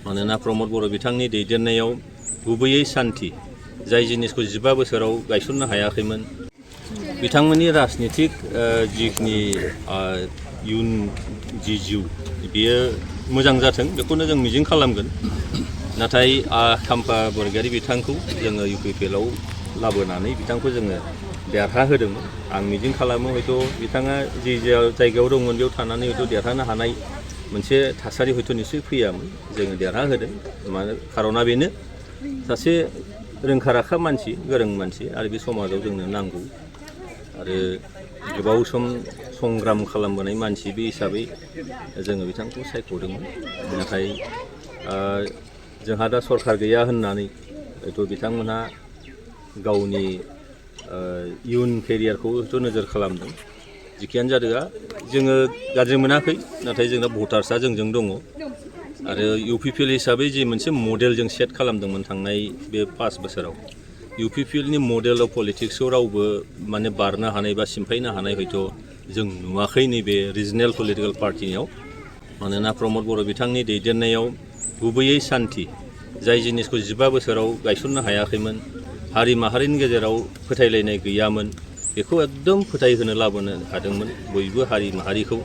मानोना प्रमद बर' बिथांनि दैदेननायाव गुबैयै सान्थि जाय जिनिसखौ 15 बोसोराव गायसननो हायाखैमोन बिथांमोननि राजनितिक जिखिनि इयुन जिउ बियो मोजां जाथों बेखौनो जों मिजिं खालामगोन नाथाय खाम्फा बरगयारी बिथांखौ जोङो UPPLआव लाबोनानै बिथांखौ जोङो देरहाहोदोंमोन आं मिजिं खालामो हयथ' बिथाङा जि जायगायाव दंमोन बेयाव थानानै हयथ' देरहानो हानाय मोनसे थासारि हयथ' निश्चय फैयामोन जोङो देरहाहोदों मानो खार'ना बेनो सासे रोंखा राखा मानसि गोरों मानसि आरो बे समाजाव जोंनो नांगौ आरो गोबाव सम संग्राम खालामबोनाय मानसि बे हिसाबै जोङो बिथांखौ सायख'दोंमोन नाथाय जोंहा दा सरकार गैया होननानै हयथ' बिथांमोनहा गावनि इयुन केरियारखौ हयथ' नोजोर खालामदों जिखियानो जादोआ जोङो गाज्रि मोनाखै नाथाय जोंना भटार्सआ जोंजों दङ आरो UPPL हिसाबै जि मोनसे मडेल जों सेट खालामदोंमोन थांनाय बे 5 बोसोराव UPPLनि मडेल अफ पलिटिक्सआव रावबो माने बारनो हानाय बा सिमफायनो हानाय हयथ' जों नुवाखै नैबे रिजनेल पलिटिकेल पार्टियाव मानोना प्रमद बर' बिथांनि दैदेननायाव गुबैयै सान्थि जाय जिनिसखौ 15 बोसोराव गायसननो हायाखैमोन हारि माहारिनि गेजेराव फोथायलायनाय गैयामोन बेखौ एकदम फोथायहोनो लाबोनो हादोंमोन बयबो हारि माहारिखौ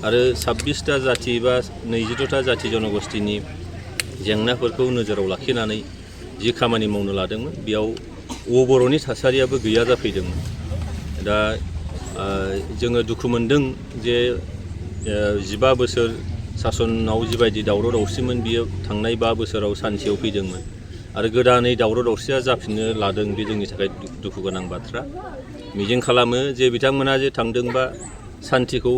आरो 26टा जाथि बा 22टा जाथि जनगोष्ठीनि जेंनाफोरखौ नोजोराव लाखिनानै जि खामानि मावनो लादोंमोन बेयाव बर'नि थासारियाबो गैया जाफैदोंमोन दा जोङो दुखु मोनदों जे 15 बोसोर सासनाव जिबायदि दावराव दावसिमोन बियो थांनाय 5 बोसोराव सानसेयाव फैदोंमोन आरो गोदानै दावराव दावसिया जाफिननो लादों बे जोंनि थाखाय दुखु गोनां बाथ्रा मिजिं खालामो जे बिथांमोना जे थांदोंबा सान्थिखौ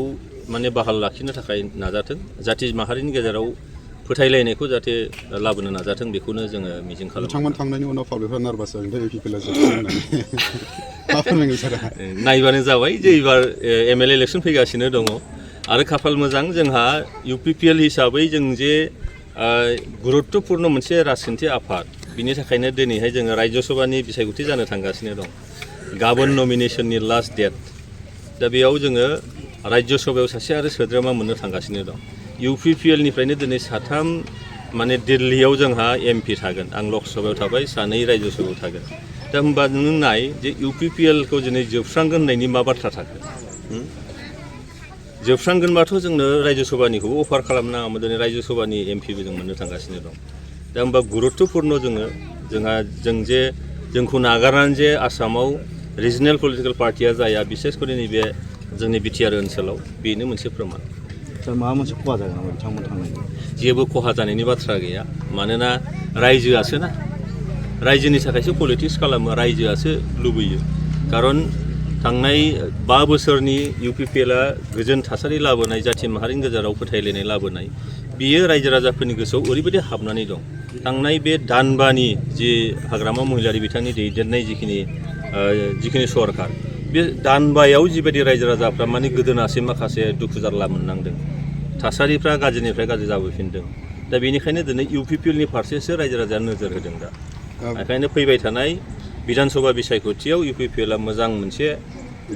माने बहाल लाखिनो थाखाय नाजाथों जाथि माहारिनि गेजेराव फोथायलायनायखौ जाहाथे लाबोनो नाजाथों बेखौनो जोङो मिजिं खालामो बिथांमोन थांनायनि उनाव पाब्लिकफ्रा नार्भास जादों UPPLआ नायबानो जाबाय जे एबार MLA इलेक्सन फैगासिनो दङ आरो खाफाल मोजां जोंहा UPPL हिसाबै जों जे गुरुत्तपूर्ण मोनसे राजखान्थि आफाद बिनि थाखायनो दिनैहाय जोङो राज्य सभानि बिसायख'थि जानो थांगासिनो दं गाबोन नमिनेशननि लास्ट डेट दा बेयाव जोङो राज्य सभायाव सासे आरो सोद्रोमा मोननो थांगासिनो दं UPPLनिफ्रायनो दिनै 3 माने दिल्लीयाव जोंहा MP थागोन आं लकसभायाव थाबाय 2 राज्य सभायाव थागोन दा होमबा नों नाय जे UPPLखौ दिनै जोबस्रांगोन होननायनि मा बाथ्रा थाखो जोबस्रांगोनबाथ' जोंनो राज्य सभानिखौबो अफार खालामनाङामोन दिनै राज्य सभानि MPबो जों मोननो थांगासिनो दं दा होमबा गुरुत्तपूर्ण जों जे जोंखौ नागारनानै जे आसामाव रिजनेल पलिटिकेल पार्टिया जाया बिसेसकरि नैबे जोंनि BTR ओनसोलाव बेनो मोनसे प्रमान माबा मोनसे खहा जागोन नामा बिथांमोन थांनायनि जेबो खहा जानायनि बाथ्रा गैया मानोना रायजोआसो ना रायजोनि थाखायसो पलिटिक्स खालामो रायजोआसो लुबैयो खारन थांनाय 5 बोसोरनि UPPLआ गोजोन थासारि लाबोनाय जाथि माहारिनि गेजेराव फोथायलायनाय लाबोनाय बियो रायजो राजाफोरनि गोसोआव ओरैबायदि हाबनानै दं थांनाय बे दानबानि जि हाग्रामा महिलारि बिथांनि दैदेननाय जिखिनि सरकार बे दानबायाव जिबायदि रायजो राजाफ्रा माने गोदोनासे माखासे दुखु जारला मोननांदों थासारिफ्रा गाज्रिनिफ्राय गाज्रि जाबोफिनदों दा बेनिखायनो दिनै UPPLनि फारसेसो रायजो राजाया नोजोर होदों दा बेखायनो फैबाय थानाय बिधान सभा बिसायख'थियाव UPPLआ मोजां मोनसे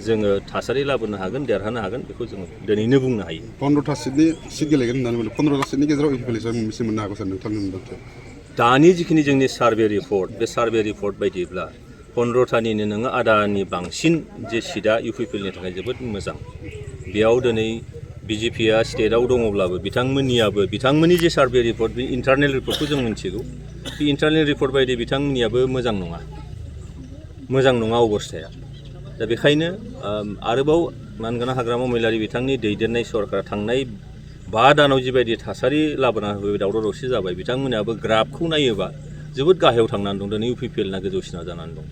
जोङो थासारि लाबोनो हागोन देरहानो हागोन बेखौ जोङो दिनैनो बुंनो हायो 15टा सिट गेलेगोन होननानै बुंदों 15टा सिटनि गेजेराव UPPLआ मोनसे मोननो हागौ सार नोंथांनि मोनदांथियाव दानि जिखिनि जोंनि सार्भे रिपर्ट बे सार्भे रिपर्ट बायदिब्ला 15टानिनो नोङो आदानि बांसिन जे सिटआ UPPLनि थाखाय जोबोद मोजां बेयाव दिनै BJPआ स्टेटआव दङब्लाबो बिथांमोननि जे सार्भे रिपर्ट बे इन्टारनेल रिपर्टखौ जों मिथिगौ बे इन्टारनेल रिपर्ट बायदि बिथांमोननियाबो मोजां नङा अबस्थाया दा बेखायनो आरोबाव मानगोनां हाग्रामा महिलारि बिथांनि दैदेननाय सरकार थांनाय 5 दानाव जिबायदि थासारि लाबोना होबाय दावराव दावसि जाबाय बिथांमोनाबो ग्राफखौ नायोबा जोबोद गाहायाव थांनानै दं दिनै UPPLना गोजौसिनाव जानानै दं